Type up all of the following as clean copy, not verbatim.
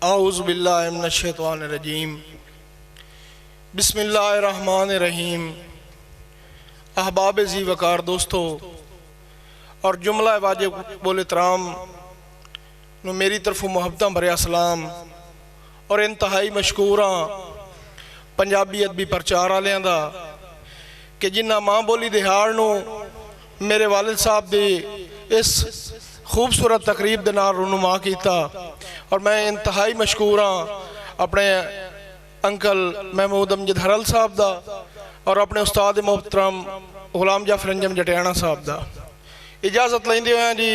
औज़ु बिल्लाहि मिनश शैतानिर रजीम बिस्मिल्लाहिर रहमानिर रहीम। अहबाब ज़ी वकार दोस्तों और जुमला वाजिब बोले तराम नु मेरी तरफों मुहब्बतां भरिया सलाम और इंतहाई मशकूर हाँ पंजाबी अदबी प्रचार वालियां दा कि जिन्ना माँ बोली दिहाड़ नू मेरे वालिद साहब दी इस खूबसूरत तकरीब दे नाल रुनुमा किया। और मैं इंतहाई मशकूर हाँ अपने अंकल महमूद अमजद हरल साहब दा और अपने उस्ताद मोहतरम गुलाम जाफर अंजम जटियाना साहब दा। इजाज़त लेंदे हुए जी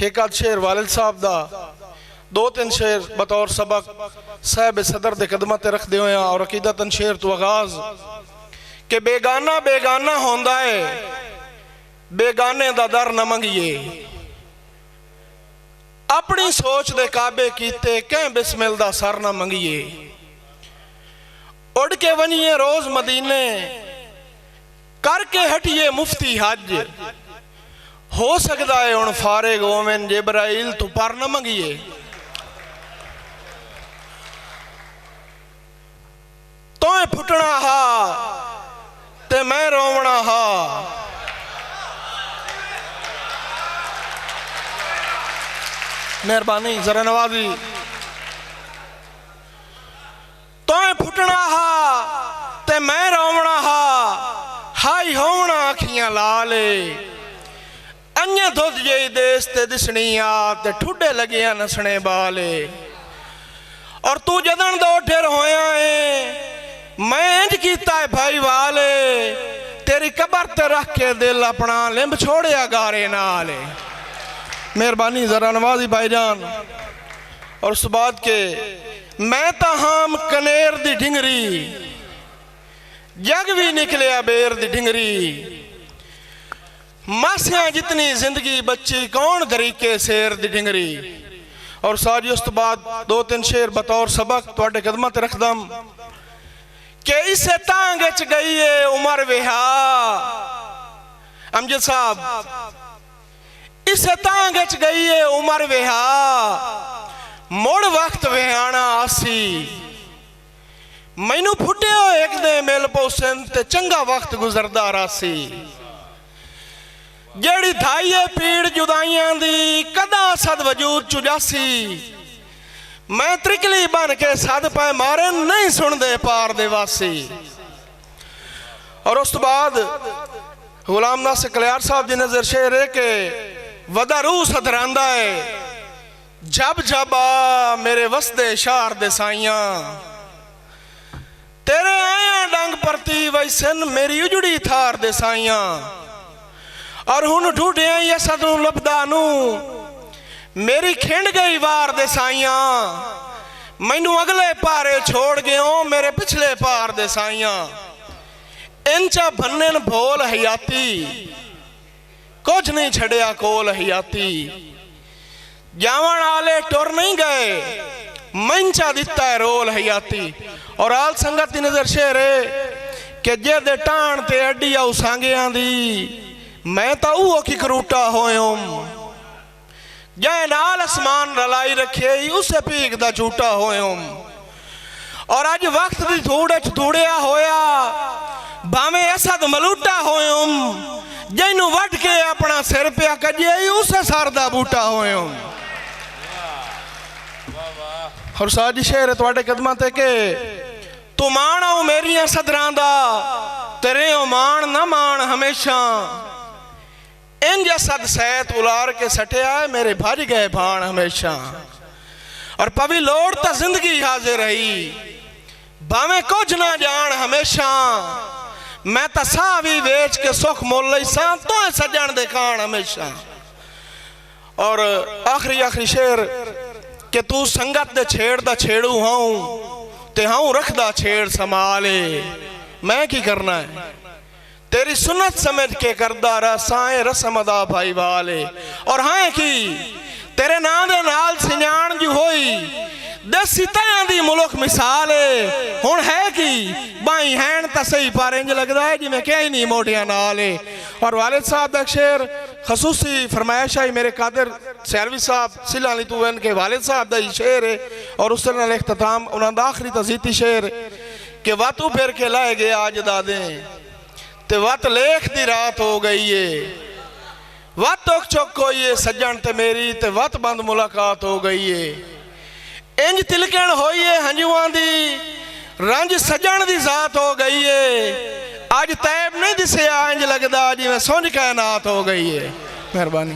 एक आध शेर वालिद साहब दा, दो तीन शेर बतौर सबक साहब सदर दे कदमां ते रखदे हुए और अकीदतन शेर तो आगाज के बेगाना बेगाना होंदा है, बेगाने दा दर न मंगिए, अपनी सोच दे काबे कीते कह बिस्मिल दा सर न मंगिए, उड़ के वनिए रोज मदीने करके हटिए मुफ्ती हज, हो सकता है हुण फारिग होवेन जिब्राइल तो पर न मंगिए। तोए फुटना हा ते मैं रोवना हा, मेहरबानी जरा नवाजी। तोए फुटना हा ते मैं रोवना हा, हाई होवना अखियां लाले, अन्य दुध जई देस ते दिसनी आ ते ठुडे लगिया नसने बाले। और तू जदन दो ठेर होया है मैं इंज कीता है भाई वाले, तेरी कबर ते रख के दिल अपना लिंब छोड़िया गारे नाले। मेहरबानी जरा नवाजी भाईजान। और उस बात के मैं तहाम कनेर दी ढिंगरी, जग भी निकलिया बेर दी ढिंगरी, मासियां जितनी जिंदगी बच्ची कौन तरीके शेर दी ढिंगरी। और सारी उस बाद दो तीन शेर बतौर सबक तुहाडे कदमां ते रखदम के इसे तांग च गई है उमर विहा। अमजद साहब इसे तांग च गई है उमर विहा, मुड़ वक्त विहाना आसी, मैनू फुटियो एक दे मिल पौसन ते चंगा वक्त गुजरदा रासी। जेड़ी धाई है पीड़ जुदाइयां दी कदा सद वजूद चुजासी, मैं त्रिकली बन के सद पाए मारे नहीं सुन दे पार दे वासी। और उस बाद गुलाम नासिर कलियार साहब जी नजर शेर है के वदा रूह सदरांदा है, जब जब आ मेरे वसदे शार दे साइयां, तेरे आया डंग परती वैसन मेरी उजड़ी थार दे साइयां। और हुन ढूंढे यसद नू लभदा नू मेरी खिंड गई वार दे साइयां, मैनू अगले पारे छोड़ गयो मेरे पिछले पार दे साइयां। इंचा भन्नन भोल हयाती कुछ नहीं छड़िया कोल हयाती, जावन आले टुर नहीं गए मंचा दिता है रोल हयाती। और आल संगत की नजर शेर है कि जे दे टाण ते अड्डिया उसांगियां दी मैं तो वो की करूटा होयम, जै नाल आसमान रलाई रखे उसे भीख दा झूठा होयम। और अज वक्त दी धूड़ च धूड़िया होया भावें असद मलूटा होयम, जैनू वट के अपना सिर पिया कजे उसे सर दा बूटा होयम। और साजी शेर तुहाडे कदमां ते के तू मान आओ मेरिया सदरां दा, तेरे ओ मान ना मान हमेशा, इंज सद सैत उलार के सटिया मेरे भज गए भाण हमेशा। और पवी लोड़ तो जिंदगी हाजिर रही भावें कुछ ना जान हमेशा, मैं तो साह भी वेच के सुख मोल लई सा तो सजन दे खान हमेशा। और आखिरी आखिरी शेर कि तू संगत दे छेड़ दा छेड़ू हाऊं ते हाऊं रखदा छेड़ संभाले, मैं की करना है तेरी सुन्नत समझ के करदा रसाए रस्म अदा भाई वाले। और हाँ की तेरे नाम दे नाल सियाण जी होई देसी तया दी मुल्क मिसाल है, हुण है कि बाई हैन तां सही पर इंज लगदा है जिवें कहीं नहीं मोटियां नाल है। और वालिद साहब दा शेर खसूसी फरमाइश आई मेरे कादिर सैलवी साहब सिला अली तू इनके वालिद साहब का ही शेर है और उस तरह इख्तिताम उन्होंने आखिरी तजीती शेर कि वत फिर के लाए गए आज दादे ते वत लेख दी रात हो गई है वत टुक चुक होई है सज्जन ते मेरी ते वत बंद मुलाकात हो गई है इंज तिलकण होई है हंजुआं दी रंज सजन दी जात हो गई है अज तैब नहीं दिसया इंज लगदा जिवें सुंज कायनात हो गई है। मेहरबानी।